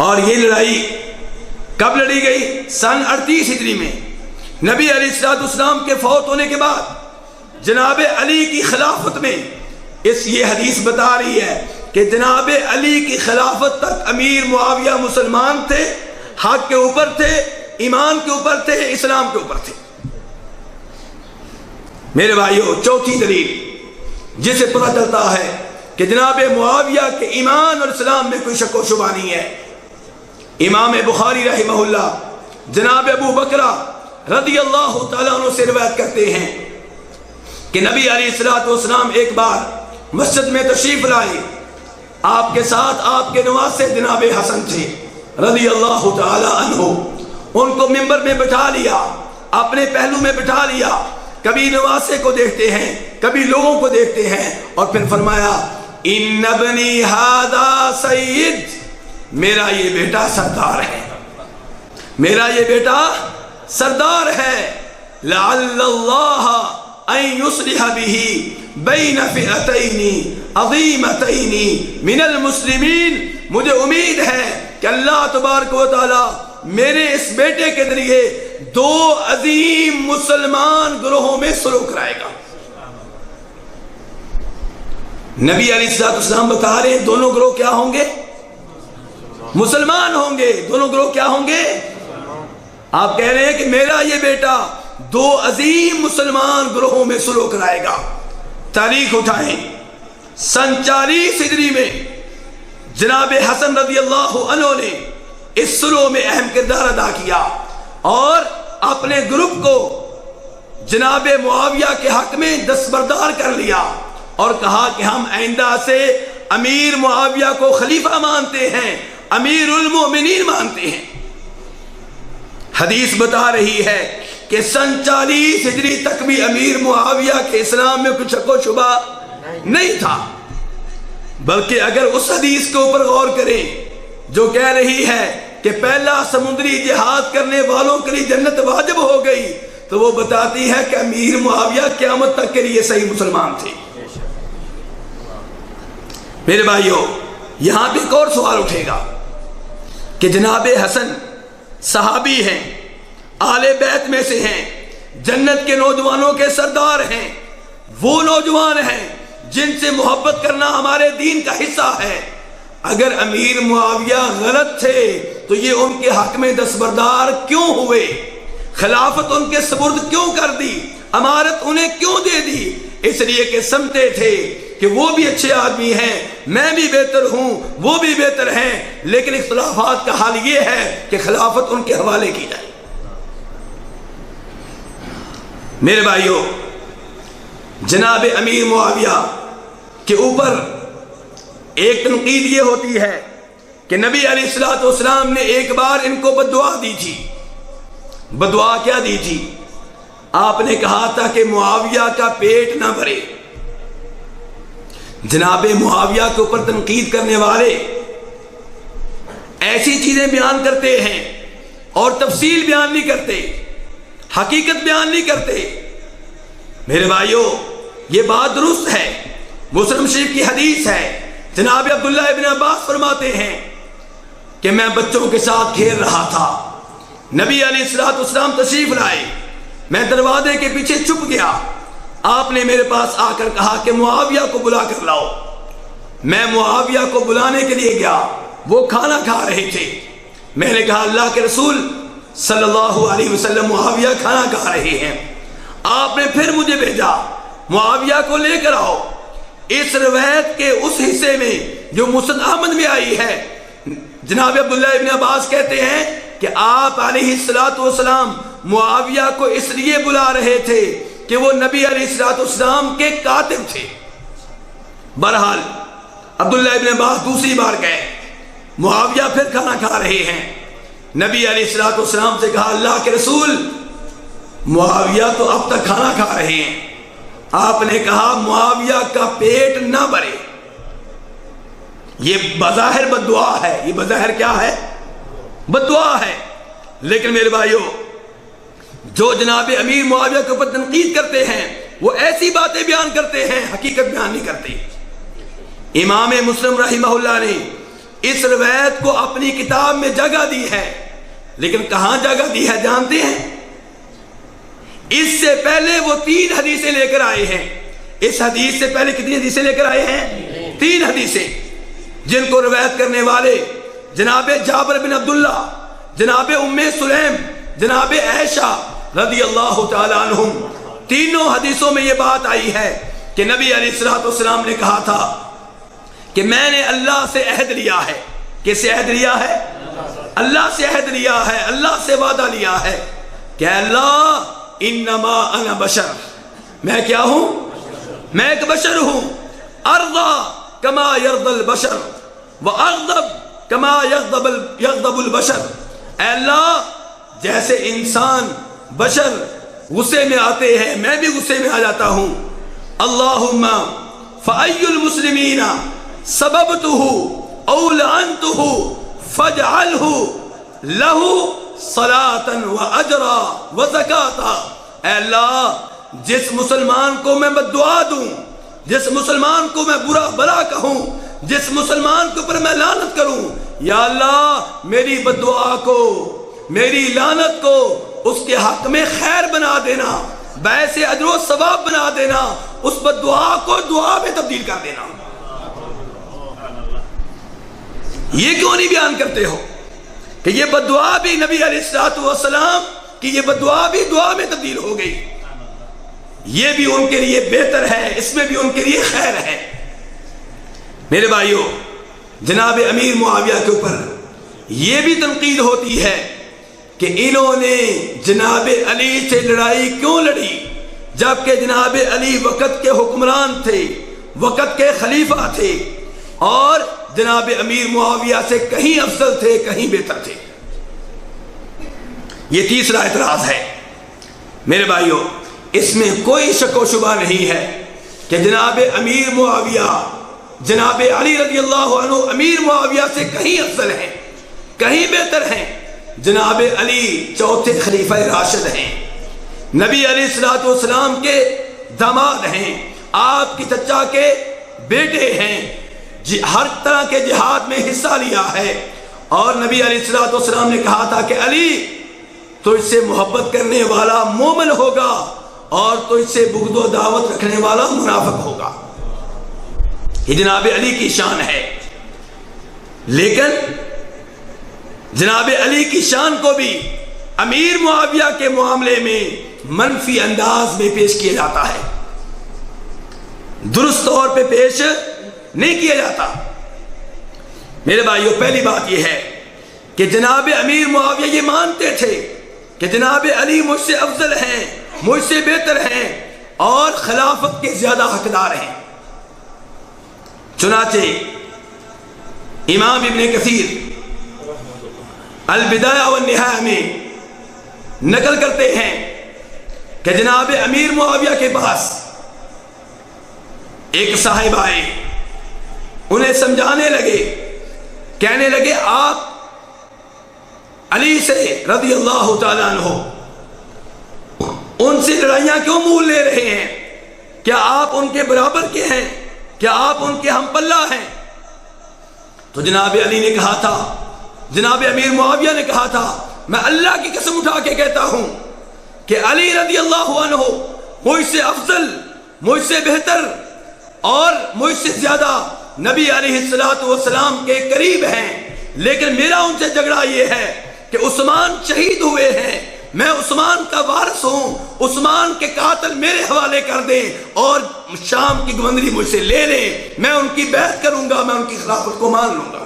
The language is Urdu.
اور یہ لڑائی کب لڑی گئی؟ سن 38 ہجری میں نبی علیہ السلام کے فوت ہونے کے بعد جناب علی کی خلافت میں. یہ حدیث بتا رہی ہے کہ جناب علی کی خلافت تک امیر معاویہ مسلمان تھے، حق کے اوپر تھے، ایمان کے اوپر تھے، اسلام کے اوپر تھے. میرے بھائیو، چوتھی دلیل جسے پتہ چلتا ہے کہ جناب معاویہ کے ایمان اور اسلام میں کوئی شک و شبہ نہیں ہے، امام بخاری رحمہ اللہ جناب ابو بکرہ رضی اللہ تعالیٰ عنہ سے روایت کرتے ہیں کہ نبی علیہ السلام ایک بار مسجد میں تشریف لائے. آپ کے ساتھ آپ کے نواسے جناب حسن تھے رضی اللہ تعالیٰ عنہ. ان کو منبر میں بٹھا لیا، اپنے پہلو میں بٹھا لیا. کبھی نواسے کو دیکھتے ہیں، کبھی لوگوں کو دیکھتے ہیں، اور پھر فرمایا ان ابنی ھذا سید، میرا یہ بیٹا سردار ہے، میرا یہ بیٹا سردار ہے. لعل اللہ ان یصلح به بین فئتین عظیمتین من المسلمین، مجھے امید ہے کہ اللہ تبارک و تعالی میرے اس بیٹے کے ذریعے دو عظیم مسلمان گروہوں میں سلوک کرائے گا. نبی علیہ السلام بتا رہے ہیں دونوں گروہ کیا ہوں گے؟ مسلمان ہوں گے. دونوں گروہ کیا ہوں گے؟ آپ کہہ رہے ہیں کہ میرا یہ بیٹا دو عظیم مسلمان گروہوں میں سلوک کرائے گا. تاریخ اٹھائیں، سن 40 ہجری میں جناب حسن رضی اللہ عنہ نے اس سلو میں اہم کردار ادا کیا اور اپنے گروپ کو جناب معاویہ کے حق میں دستبردار کر لیا اور کہا کہ ہم آئندہ سے امیر معاویہ کو خلیفہ مانتے ہیں، امیر المومنین مانتے ہیں. حدیث بتا رہی ہے کہ سن 40 ہجری تک بھی امیر معاویہ کے اسلام میں کچھ شک و شبہ نہیں تھا. بلکہ اگر اس حدیث کے اوپر غور کریں جو کہہ رہی ہے کہ پہلا سمندری جہاد کرنے والوں کے لیے جنت واجب ہو گئی، تو وہ بتاتی ہے کہ امیر معاویہ قیامت تک کے لیے صحیح مسلمان تھے. میرے بھائیو، یہاں بھی ایک اور سوال اٹھے گا کہ جناب حسن صحابی ہیں، آل بیت میں سے ہیں، جنت کے نوجوانوں کے سردار ہیں، وہ نوجوان ہیں جن سے محبت کرنا ہمارے دین کا حصہ ہے. اگر امیر معاویہ غلط تھے تو یہ ان کے حق میں دستبردار کیوں ہوئے؟ خلافت ان کے سپرد کیوں کر دی؟ امارت انہیں کیوں دے دی؟ اس لیے کہ سمجھتے تھے کہ وہ بھی اچھے آدمی ہیں، میں بھی بہتر ہوں، وہ بھی بہتر ہیں، لیکن اختلافات کا حال یہ ہے کہ خلافت ان کے حوالے کی جائے. میرے بھائیوں، جناب امیر معاویہ کے اوپر ایک تنقید یہ ہوتی ہے کہ نبی علیہ السلام نے ایک بار ان کو بددعا دی تھی. بددعا کیا دی تھی؟ آپ نے کہا تھا کہ معاویہ کا پیٹ نہ بھرے. جناب معاویہ کے اوپر تنقید کرنے والے ایسی چیزیں بیان کرتے ہیں اور تفصیل بیان نہیں کرتے، حقیقت بیان نہیں کرتے. میرے بھائیوں، یہ بات درست ہے، مسلم شریف کی حدیث ہے. جناب عبداللہ ابن عباس فرماتے ہیں کہ میں بچوں کے ساتھ کھیل رہا تھا، نبی علیہ السلام تشریف لائے، میں دروازے کے پیچھے چھپ گیا. آپ نے میرے پاس آ کر کہا کہ معاویہ کو بلا کر لاؤ. میں معاویہ کو بلانے کے لیے گیا، وہ کھانا کھا رہے تھے. میں نے کہا اللہ کے رسول صلی اللہ علیہ وسلم معاویہ کھانا کھا رہے ہیں. آپ نے پھر مجھے بھیجا معاویہ کو لے کر آؤ. اس روایت کے اس حصے میں جو مسند احمد میں آئی ہے، جناب عبداللہ ابن عباس کہتے ہیں کہ آپ علیہ السلام معاویہ کو اس لیے بلا رہے تھے کہ وہ نبی علیہ السلام کے کاتب تھے. بہرحال عبداللہ ابن عباس دوسری بار گئے، معاویہ پھر کھانا کھا رہے ہیں. نبی علیہ السلام سے کہا اللہ کے رسول معاویہ تو اب تک کھانا کھا رہے ہیں. آپ نے کہا معاویہ کا پیٹ نہ بھرے. یہ بظاہر بد دعا ہے، یہ بظاہر کیا ہے؟ بد دعا ہے. لیکن میرے بھائیوں، جو جناب امیر معاویہ کے اوپر تنقید کرتے ہیں وہ ایسی باتیں بیان کرتے ہیں، حقیقت بیان نہیں کرتے. امام مسلم رحمہ اللہ نے اس روایت کو اپنی کتاب میں جگہ دی ہے، لیکن کہاں جگہ دی ہے جانتے ہیں؟ اس سے پہلے وہ 3 حدیثیں لے کر آئے ہیں۔ اس حدیث سے پہلے کتنی حدیثیں لے کر آئے ہیں؟ 3 حدیثیں، جن کو روایت کرنے والے جناب جابر بن عبداللہ، جناب ام سلیم، جناب عائشہ رضی اللہ تعالی عنہم، تینوں حدیثوں میں یہ بات آئی ہے کہ نبی علیہ الصلوۃ والسلام نے کہا تھا کہ میں نے اللہ سے عہد لیا ہے۔ کس سے عہد لیا ہے؟ اللہ سے عہد لیا ہے، اللہ سے وعدہ لیا ہے کہ اللہ انما انا بشر، میں کیا ہوں؟ میں ایک بشر ہوں، ارضا کما یرضی البشر واغضب کما یغضب البشر۔ اے اللہ، جیسے انسان بشر غصے میں آتے ہیں میں بھی غصے میں آ جاتا ہوں۔ اللہم فأی المسلمین سببتہ او لعنتہ فاجعلہ لہ صلاۃ و اجرا و زکاۃ۔ اے اللہ، جس مسلمان کو میں بددعا دوں، جس مسلمان کو میں برا بلا کہوں، جس مسلمان کے اوپر میں لعنت کروں، یا اللہ میری بددعا کو، میری لعنت کو اس کے حق میں خیر بنا دینا، باعث اجر و ثواب بنا دینا، اس بددعا کو دعا میں تبدیل کر دینا۔ یہ کیوں نہیں بیان کرتے ہو کہ یہ بددعا بھی نبی علیہ الصلوۃ والسلام کی یہ بددعا بھی دعا میں تبدیل ہو گئی؟ یہ بھی ان کے لیے بہتر ہے، اس میں بھی ان کے لیے خیر ہے۔ میرے بھائیوں، جناب امیر معاویہ کے اوپر یہ بھی تنقید ہوتی ہے کہ انہوں نے جناب علی سے لڑائی کیوں لڑی، جبکہ جناب علی وقت کے حکمران تھے، وقت کے خلیفہ تھے، اور جناب امیر معاویہ سے کہیں افضل تھے، کہیں بہتر تھے۔ یہ تیسرا اعتراض ہے۔ میرے بھائیوں، اس میں کوئی شک و شبہ نہیں ہے کہ جناب امیر معاویہ، جناب علی رضی اللہ عنہ امیر معاویہ سے کہیں افضل ہیں، کہیں بہتر ہیں۔ جناب علی چوتھے خلیفہ راشد ہیں، نبی علیہ الصلوۃ والسلام کے داماد ہیں، آپ کی چچا کے بیٹے ہیں، ہر طرح کے جہاد میں حصہ لیا ہے، اور نبی علیہ الصلوۃ والسلام نے کہا تھا کہ علی تو اس سے محبت کرنے والا مومن ہوگا اور تو اس سے بغض و دعوت رکھنے والا منافق ہوگا۔ یہ جناب علی کی شان ہے، لیکن جناب علی کی شان کو بھی امیر معاویہ کے معاملے میں منفی انداز میں پیش کیا جاتا ہے، درست طور پہ پیش نہیں کیا جاتا۔ میرے بھائیوں، پہلی بات یہ ہے کہ جناب امیر معاویہ یہ مانتے تھے کہ جناب علی مجھ سے افضل ہیں، مجھ سے بہتر ہیں اور خلافت کے زیادہ حقدار ہیں۔ چنانچہ امام ابن کثیر البدایہ والنہایہ میں نقل کرتے ہیں کہ جناب امیر معاویہ کے پاس ایک صاحب آئے، انہیں سمجھانے لگے، کہنے لگے آپ علی سے رضی اللہ تعالیٰ عنہ ان سے لڑائیاں کیوں مول لے رہے ہیں؟ کیا آپ ان کے برابر کے ہیں؟ کیا آپ ان کے ہم پلہ ہیں؟ تو جناب علی نے کہا تھا، جناب امیر معاویہ نے کہا تھا، میں اللہ کی قسم اٹھا کے کہتا ہوں کہ علی رضی اللہ عنہ مجھ سے افضل، مجھ سے بہتر اور مجھ سے زیادہ نبی علیہ الصلوۃ والسلام کے قریب ہیں، لیکن میرا ان سے جھگڑا یہ ہے کہ عثمان شہید ہوئے ہیں، میں عثمان کا وارث ہوں، عثمان کے قاتل میرے حوالے کر دیں اور شام کی گورنری مجھ سے لے لیں، میں ان کی بیعت کروں گا، میں ان کی خلافت کو مان لوں گا۔